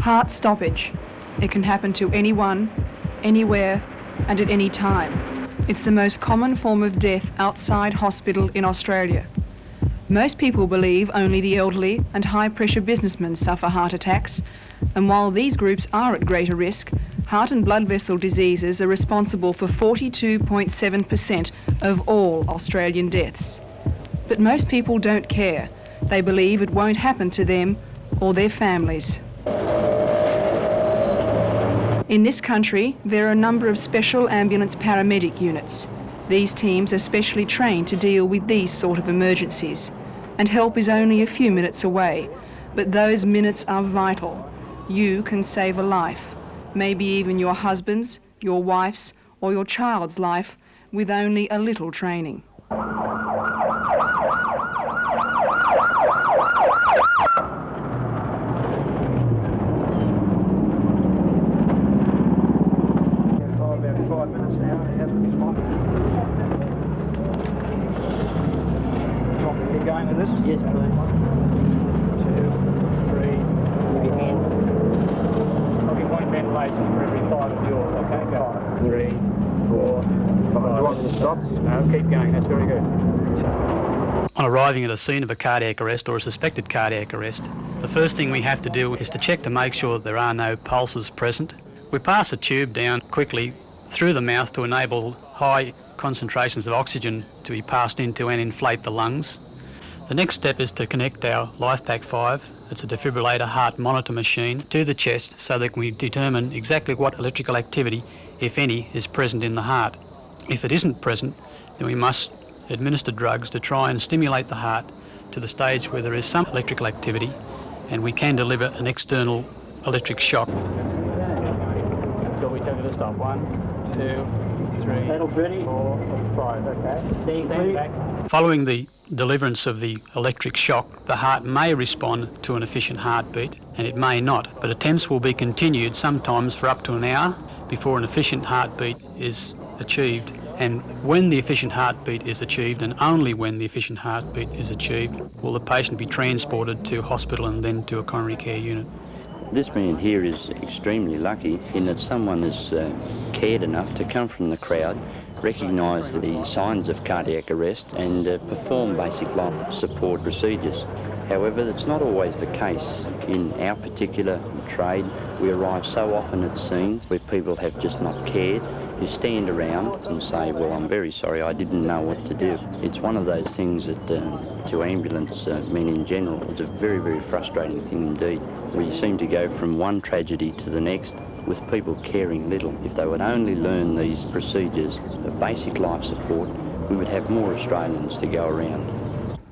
Heart stoppage. It can happen to anyone, anywhere, and at any time. It's the most common form of death outside hospital in Australia. Most people believe only the elderly and high-pressure businessmen suffer heart attacks, and while these groups are at greater risk, heart and blood vessel diseases are responsible for 42.7% of all Australian deaths. But most people don't care. They believe it won't happen to them or their families. In this country, there are a number of special ambulance paramedic units. These teams are specially trained to deal with these sort of emergencies, and help is only a few minutes away, but those minutes are vital. You can save a life, maybe even your husband's, your wife's, or your child's life, with only a little training. Yes, please. 2, 3, move your hands. I'll give one ventilation for every 5 of yours, okay? Go. 3, 4, 5. Do you want me to stop? No, keep going, that's very good. On arriving at a scene of a cardiac arrest or a suspected cardiac arrest, the first thing we have to do is to check to make sure there are no pulses present. We pass a tube down quickly through the mouth to enable high concentrations of oxygen to be passed into and inflate the lungs. The next step is to connect our LifePak 5, it's a defibrillator heart monitor machine, to the chest so that we determine exactly what electrical activity, if any, is present in the heart. If it isn't present, then we must administer drugs to try and stimulate the heart to the stage where there is some electrical activity and we can deliver an external electric shock. So we take it to stop. 1, 2, 3, 4, 5, okay. Stand back. Following the deliverance of the electric shock, the heart may respond to an efficient heartbeat and it may not, but attempts will be continued sometimes for up to an hour before an efficient heartbeat is achieved. And when the efficient heartbeat is achieved, and only when the efficient heartbeat is achieved, will the patient be transported to hospital and then to a coronary care unit. This man here is extremely lucky in that someone has cared enough to come from the crowd, recognise the signs of cardiac arrest and perform basic life support procedures. However, that's not always the case. In our particular trade, we arrive so often at scenes where people have just not cared. You stand around and say, well, I'm very sorry, I didn't know what to do. It's one of those things that to ambulance men in general, it's a very, very frustrating thing indeed. We seem to go from one tragedy to the next with people caring little. If they would only learn these procedures of basic life support, we would have more Australians to go around.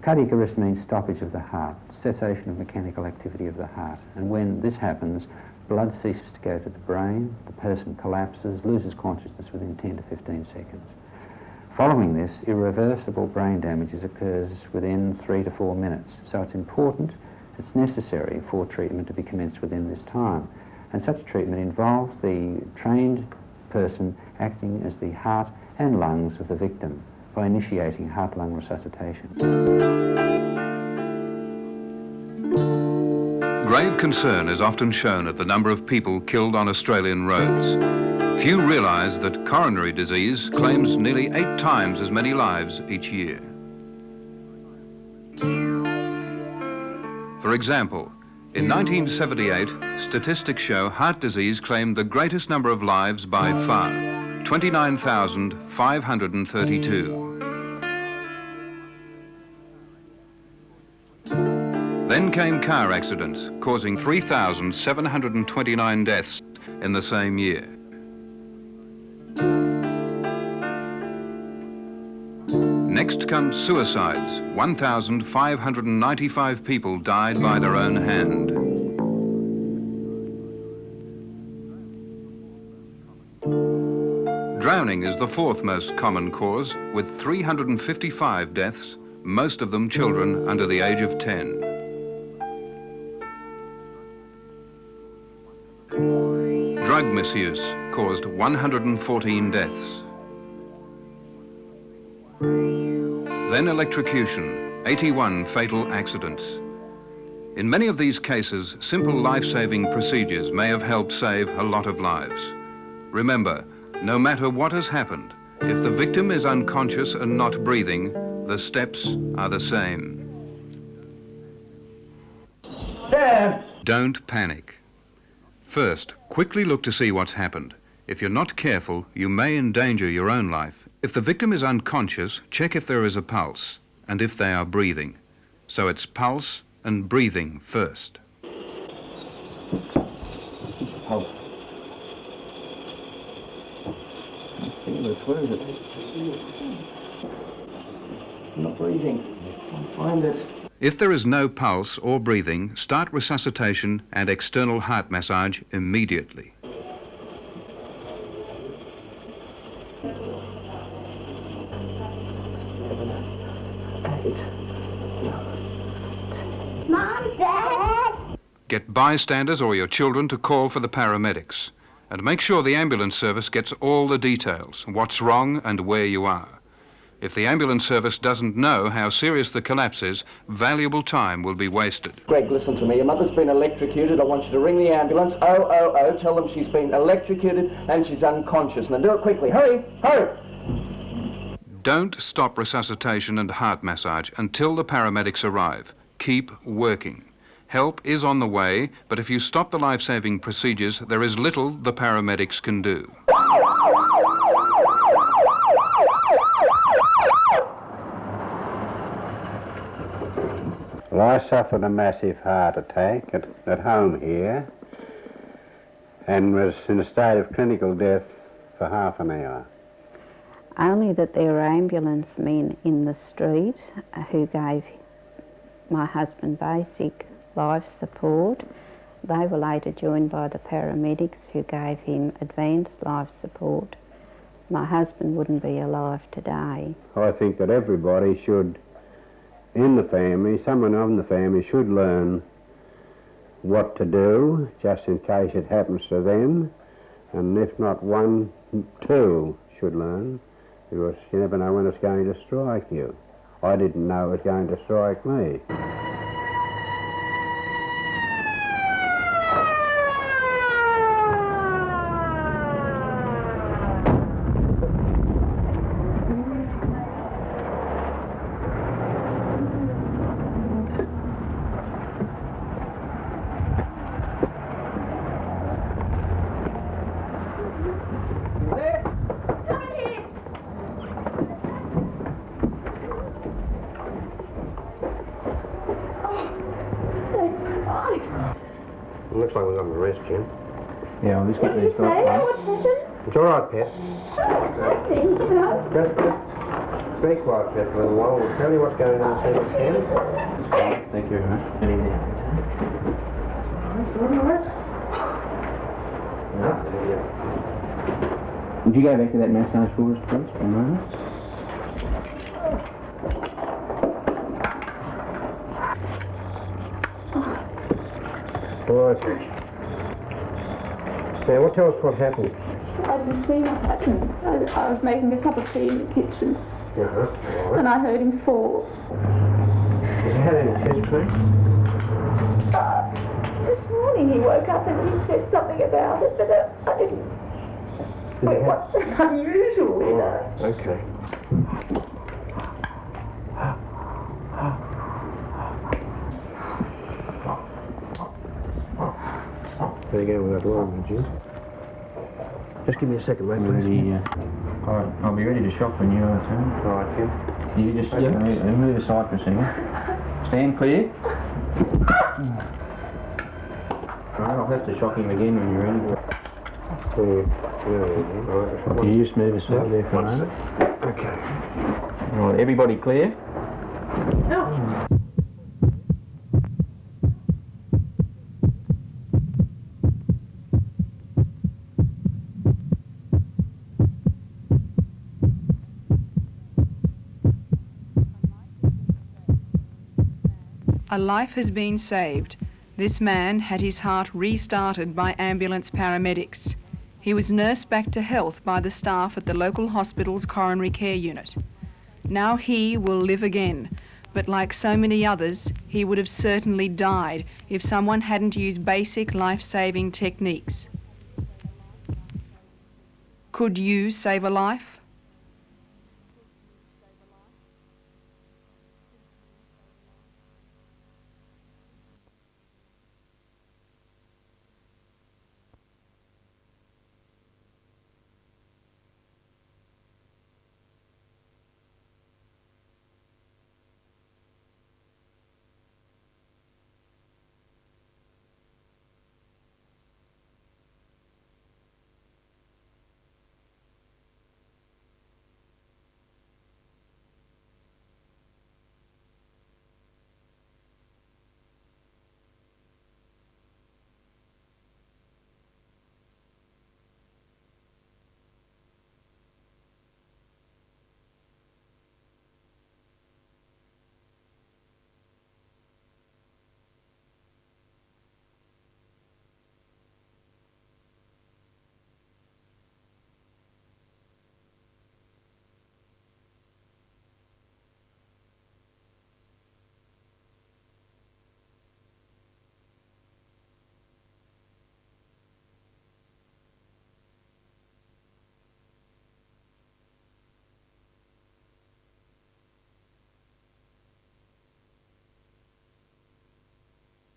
Cardiac arrest means stoppage of the heart, cessation of mechanical activity of the heart. And when this happens, blood ceases to go to the brain, the person collapses, loses consciousness within 10 to 15 seconds. Following this, irreversible brain damage occurs within 3 to 4 minutes. So it's important, it's necessary for treatment to be commenced within this time. And such treatment involves the trained person acting as the heart and lungs of the victim by initiating heart-lung resuscitation. Grave concern is often shown at the number of people killed on Australian roads. Few realise that coronary disease claims nearly 8 times as many lives each year. For example, in 1978, statistics show heart disease claimed the greatest number of lives by far, 29,532. Then came car accidents, causing 3,729 deaths in the same year. Next comes suicides. 1,595 people died by their own hand. Drowning is the 4th most common cause, with 355 deaths, most of them children under the age of 10. Drug misuse caused 114 deaths. Then electrocution, 81 fatal accidents. In many of these cases, simple life-saving procedures may have helped save a lot of lives. Remember, no matter what has happened, if the victim is unconscious and not breathing, the steps are the same. Don't panic. First, quickly look to see what's happened. If you're not careful, you may endanger your own life. If the victim is unconscious, check if there is a pulse and if they are breathing. So it's pulse and breathing first. Pulse. Where is it? I'm not breathing. I'll find it. If there is no pulse or breathing, start resuscitation and external heart massage immediately. Mom, Dad! Get bystanders or your children to call for the paramedics. And make sure the ambulance service gets all the details, what's wrong and where you are. If the ambulance service doesn't know how serious the collapse is, valuable time will be wasted. Greg, listen to me. Your mother's been electrocuted. I want you to ring the ambulance. 000. Tell them she's been electrocuted and she's unconscious. Now do it quickly. Hurry! Hurry! Don't stop resuscitation and heart massage until the paramedics arrive. Keep working. Help is on the way, but if you stop the life-saving procedures, there is little the paramedics can do. Well, I suffered a massive heart attack at home here and was in a state of clinical death for half an hour. Only that there were ambulance men in the street who gave my husband basic life support. They were later joined by the paramedics who gave him advanced life support. My husband wouldn't be alive today. I think that everybody should, in the family, someone in the family should learn what to do just in case it happens to them, and if not one, two should learn, because you never know when it's going to strike you. I didn't know it was going to strike me. Looks like we've got an arrest, Jim. Yeah, I'll just get these guys. What's happened? It's all right, Pat. What's happening? Just be quiet, Pat, for a little while. We'll tell you what's going on in the scan. Thank you very much. Would you go back to that massage for us, please, for a moment? All right. Now, tell us what happened. I didn't see what happened. I was making a cup of tea in the kitchen. Right. And I heard him fall. Has he had any chest pain? This morning he woke up and he said something about it, but I didn't. It wasn't unusual, you know. Okay. There you go with that line, would you? Just give me a second, mate. Ready, I'll be ready to shock when you are, Tony. All right, Jim. You just move aside for a second. Stand clear. All right, I'll have to shock him again when you're ready. Right. You just move aside there for a moment. Okay. All right, everybody clear? No. A life has been saved. This man had his heart restarted by ambulance paramedics. He was nursed back to health by the staff at the local hospital's coronary care unit. Now he will live again, But like so many others, he would have certainly died if someone hadn't used basic life-saving techniques. Could you save a life?